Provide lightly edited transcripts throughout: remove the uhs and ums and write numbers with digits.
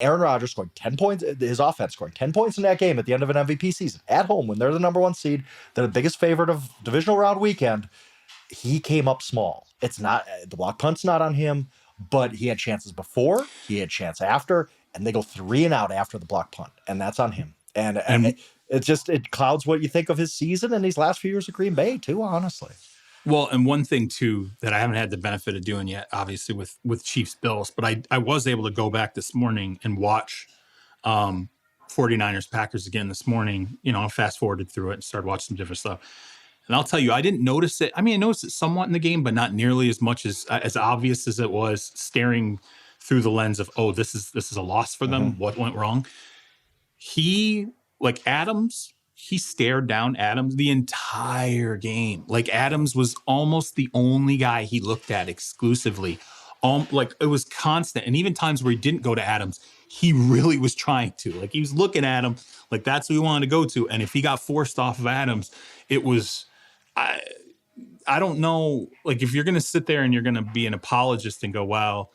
Aaron Rodgers scoring 10 points, his offense scoring 10 points in that game at the end of an MVP season at home when they're the number one seed, they're the biggest favorite of divisional round weekend. He came up small. It's not the block punt's not on him, but he had chances before, he had chance after, and they go 3 and out after the block punt, and that's on him. And it clouds what you think of his season and these last few years of Green Bay too, honestly. Well, and one thing too that I haven't had the benefit of doing yet, obviously with Chiefs Bills, but I was able to go back this morning and watch 49ers Packers again this morning. I fast forwarded through it and started watching some different stuff. And I'll tell you, I didn't notice it. I mean, I noticed it somewhat in the game, but not nearly as much as obvious as it was staring through the lens of, oh, this is a loss for them. Mm-hmm. What went wrong? Adams, he stared down Adams the entire game. Like Adams was almost the only guy he looked at exclusively. It was constant. And even times where he didn't go to Adams, he really was trying to. Like he was looking at him like that's who he wanted to go to. And if he got forced off of Adams, it was, I don't know. Like if you're going to sit there and you're going to be an apologist and go, well,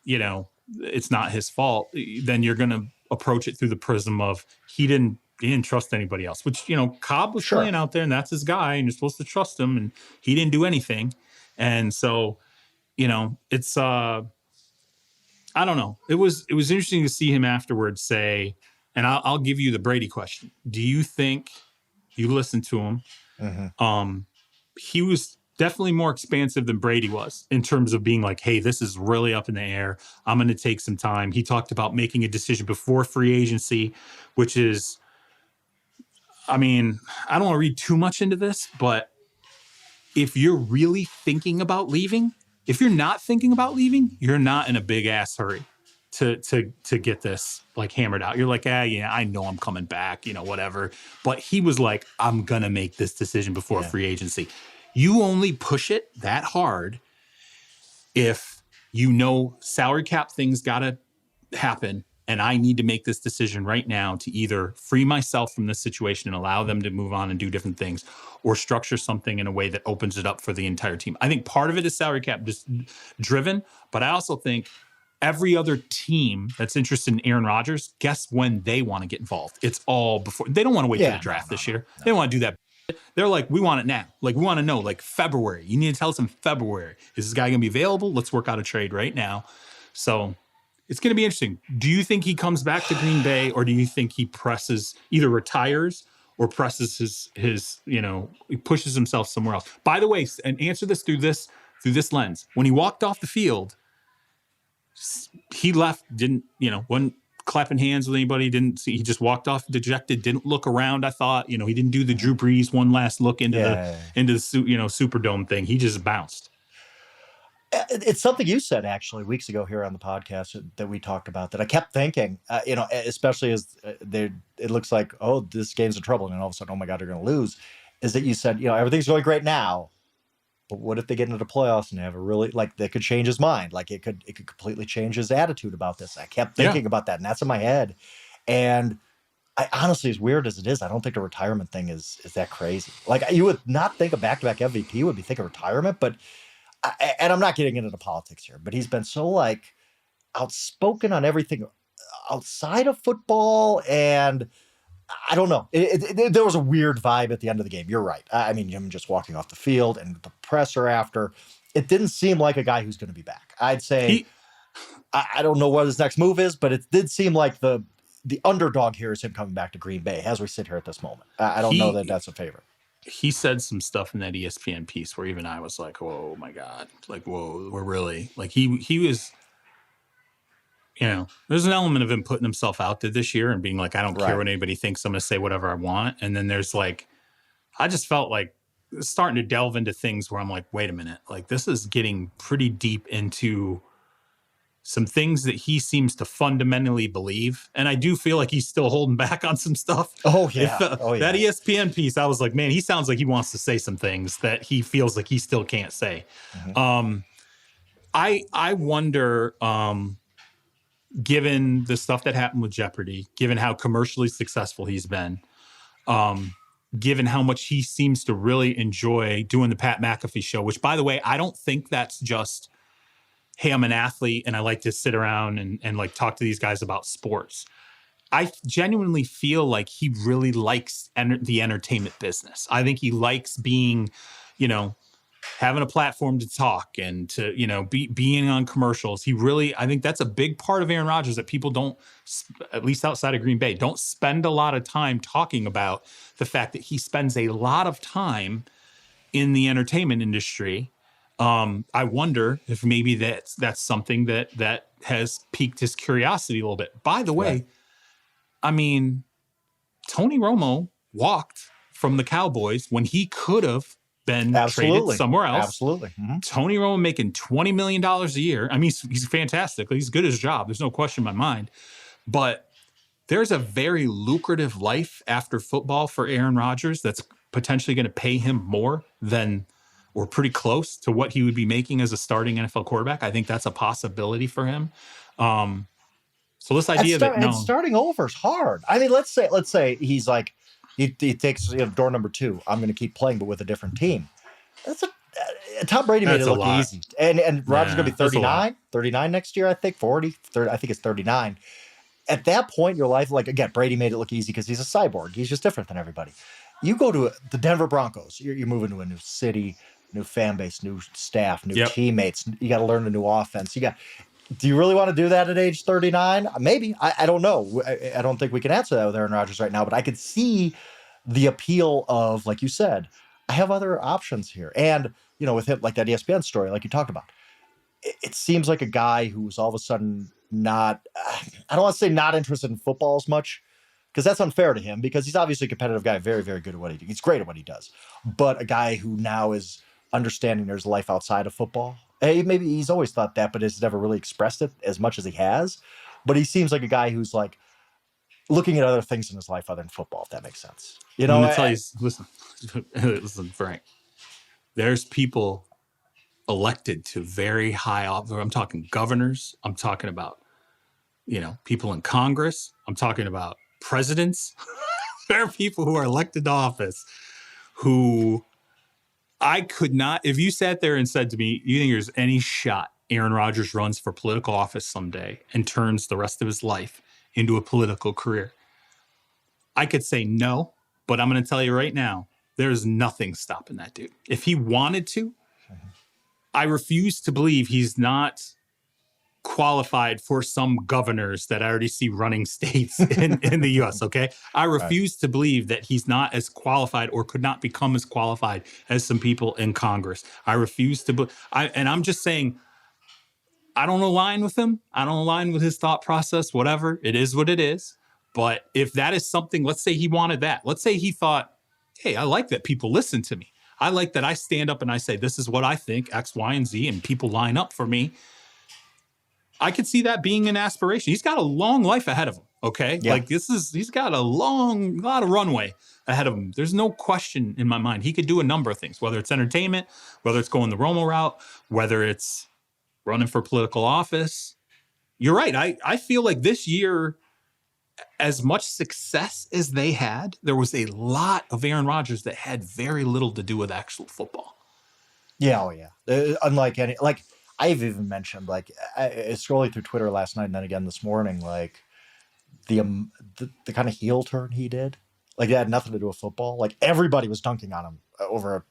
it's not his fault, then you're going to approach it through the prism of he didn't trust anybody else, which, Cobb was playing out there and that's his guy and you're supposed to trust him and he didn't do anything. And so, it's, I don't know. It was interesting to see him afterwards say, and I'll give you the Brady question. Do you think you listened to him? Mm-hmm. He was definitely more expansive than Brady was in terms of being like, hey, this is really up in the air. I'm going to take some time. He talked about making a decision before free agency, which is, I mean, I don't want to read too much into this, but if you're really thinking about leaving, if you're not thinking about leaving, you're not in a big ass hurry to get this like hammered out. You're like, yeah, I know I'm coming back, whatever. But he was like, I'm going to make this decision before free agency. You only push it that hard if salary cap things got to happen. And I need to make this decision right now to either free myself from this situation and allow them to move on and do different things or structure something in a way that opens it up for the entire team. I think part of it is salary cap driven, but I also think every other team that's interested in Aaron Rodgers, guess when they want to get involved? It's all before. They don't want to wait for the draft this year. No. They don't want to do that. They're like, we want it now. Like, we want to know, like February. You need to tell us in February. Is this guy going to be available? Let's work out a trade right now. So it's going to be interesting. Do you think he comes back to Green Bay, or do you think he either retires or presses his he pushes himself somewhere else? By the way, and answer this through this lens. When he walked off the field, he left, wasn't clapping hands with anybody, he just walked off dejected, didn't look around. I thought, he didn't do the Drew Brees one last look into the Superdome thing. He just bounced. It's something you said actually weeks ago here on the podcast that we talked about that I kept thinking, especially as it looks like, oh, this game's in trouble. And then all of a sudden, oh my God, they're going to lose. Is that you said, everything's going great now, but what if they get into the playoffs and have a really, they could change his mind. Like it could completely change his attitude about this. I kept thinking about that, and that's in my head. And I honestly, as weird as it is, I don't think the retirement thing is that crazy. Like you would not think a back-to-back MVP would be thinking retirement, but and I'm not getting into the politics here, but he's been so outspoken on everything outside of football, and I don't know. There was a weird vibe at the end of the game. You're right. I mean, him just walking off the field and the presser after, it didn't seem like a guy who's going to be back. I'd say, I don't know what his next move is, but it did seem like the underdog here is him coming back to Green Bay as we sit here at this moment. I don't know that that's a favorite. He said some stuff in that ESPN piece where even I was like, whoa, my God. Like, whoa, we're really, he was, there's an element of him putting himself out there this year and being like, I don't care what anybody thinks. I'm going to say whatever I want. And then there's I just felt like starting to delve into things where I'm like, wait a minute, this is getting pretty deep into some things that he seems to fundamentally believe. And I do feel like he's still holding back on some stuff. Oh, yeah. That ESPN piece, I was like, man, he sounds like he wants to say some things that he feels like he still can't say. Mm-hmm. I wonder, given the stuff that happened with Jeopardy, given how commercially successful he's been, given how much he seems to really enjoy doing the Pat McAfee show, which, by the way, I don't think that's just hey, I'm an athlete and I like to sit around and like talk to these guys about sports. I genuinely feel like he really likes the entertainment business. I think he likes being, having a platform to talk and to, being on commercials. I think that's a big part of Aaron Rodgers that people don't, at least outside of Green Bay, don't spend a lot of time talking about the fact that he spends a lot of time in the entertainment industry. I wonder if maybe that's something that has piqued his curiosity a little bit. By the way, I mean, Tony Romo walked from the Cowboys when he could have been traded somewhere else. Absolutely. Mm-hmm. Tony Romo making $20 million a year. I mean, he's fantastic. He's good at his job. There's no question in my mind. But there's a very lucrative life after football for Aaron Rodgers that's potentially going to pay him more than, or pretty close to what he would be making as a starting NFL quarterback. I think that's a possibility for him. So this idea and starting over is hard. I mean, let's say he's like, he takes door number 2. I'm going to keep playing, but with a different team. That's Tom Brady made it look easy. And Rodgers going to be 39 next year, I think, 40, 30, I think it's 39. At that point in your life, like, again, Brady made it look easy because he's a cyborg. He's just different than everybody. You go to the Denver Broncos. You're moving to a new city, new fan base, new staff, new teammates. You got to learn a new offense. Do you really want to do that at age 39? Maybe. I don't know. I don't think we can answer that with Aaron Rodgers right now, but I could see the appeal of, like you said, I have other options here. And, with him, like that ESPN story, like you talked about, it seems like a guy who's all of a sudden I don't want to say not interested in football as much, because that's unfair to him, because he's obviously a competitive guy, very, very good at what he does. He's great at what he does. But a guy who now is understanding there's life outside of football. Hey, maybe he's always thought that, but has never really expressed it as much as he has. But he seems like a guy who's like looking at other things in his life other than football, if that makes sense. I'm going to tell you, listen, Frank, there's people elected to very high office. I'm talking governors. I'm talking about, people in Congress. I'm talking about presidents. There are people who are elected to office who I could not, if you sat there and said to me, you think there's any shot Aaron Rodgers runs for political office someday and turns the rest of his life into a political career, I could say no, but I'm going to tell you right now, there's nothing stopping that dude. If he wanted to, I refuse to believe he's not qualified for some governors that I already see running states in the U.S., okay? I refuse to believe that he's not as qualified or could not become as qualified as some people in Congress. I refuse to and I'm just saying, I don't align with him. I don't align with his thought process, whatever. It is what it is. But if that is something, let's say he wanted that. Let's say he thought, hey, I like that people listen to me. I like that I stand up and I say, this is what I think, X, Y, and Z, and people line up for me. I could see that being an aspiration. He's got a long life ahead of him, okay? Yeah. Like he's got a lot of runway ahead of him. There's no question in my mind. He could do a number of things, whether it's entertainment, whether it's going the Romo route, whether it's running for political office. You're right. I feel like this year, as much success as they had, there was a lot of Aaron Rodgers that had very little to do with actual football. Yeah, oh yeah. Unlike any, like I've even mentioned, like scrolling through Twitter last night and then again this morning, like the kind of heel turn he did, like it had nothing to do with football. Like everybody was dunking on him over a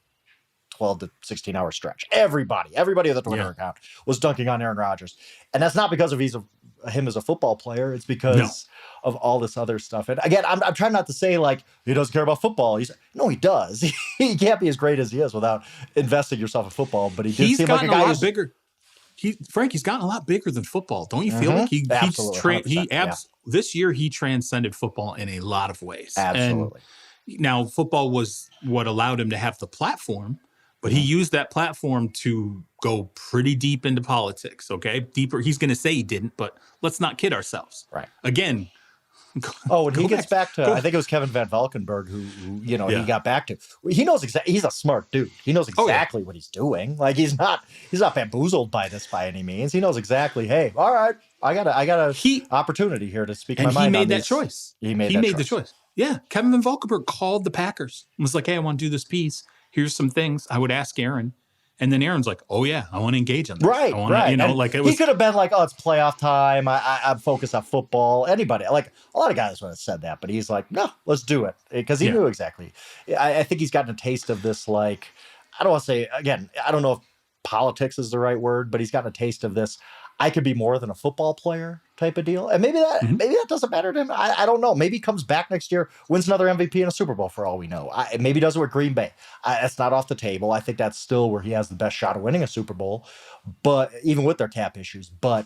12 to 16 hour stretch. Everybody with a Twitter account was dunking on Aaron Rodgers, and that's not because of him as a football player. It's because of all this other stuff. And again, I'm trying not to say like he doesn't care about football. He does. He can't be as great as he is without investing yourself in football. But he's seem like a guy who's bigger. He's gotten a lot bigger than football. Don't you feel like this year he transcended football in a lot of ways. Absolutely. And now football was what allowed him to have the platform, but he used that platform to go pretty deep into politics. Okay, deeper. He's going to say he didn't, but let's not kid ourselves. Right. Again. When he gets back to, I think it was Kevin Van Valkenburg who he got back to. He knows exactly. He's a smart dude. He knows exactly what he's doing. Like he's not bamboozled by this by any means. He knows exactly. Hey, all right, I got a opportunity here to speak my mind. And he made that choice. He made the choice. Yeah, Kevin Van Valkenburg called the Packers and was like, "Hey, I want to do this piece. Here's some things I would ask Aaron And then Aaron's like, oh yeah, I want to engage on this. Right, I want to, right. you know, And like it he was. could have been like, "Oh, it's playoff time. I'm focused on football." Anybody, like a lot of guys would have said that, but he's like, "No, let's do it," because he Yeah. knew exactly. I think he's gotten a taste of this. Like, I don't want to say again. I don't know if politics is the right word, but he's gotten a taste of this. I could be more than a football player type of deal, and maybe that doesn't matter to him. I don't know. Maybe he comes back next year, wins another MVP and a Super Bowl for all we know. Maybe he does it with Green Bay. That's not off the table. I think that's still where he has the best shot of winning a Super Bowl, but even with their cap issues. But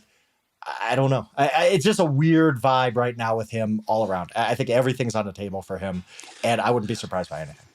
I don't know. It's just a weird vibe right now with him all around. I think everything's on the table for him, and I wouldn't be surprised by anything.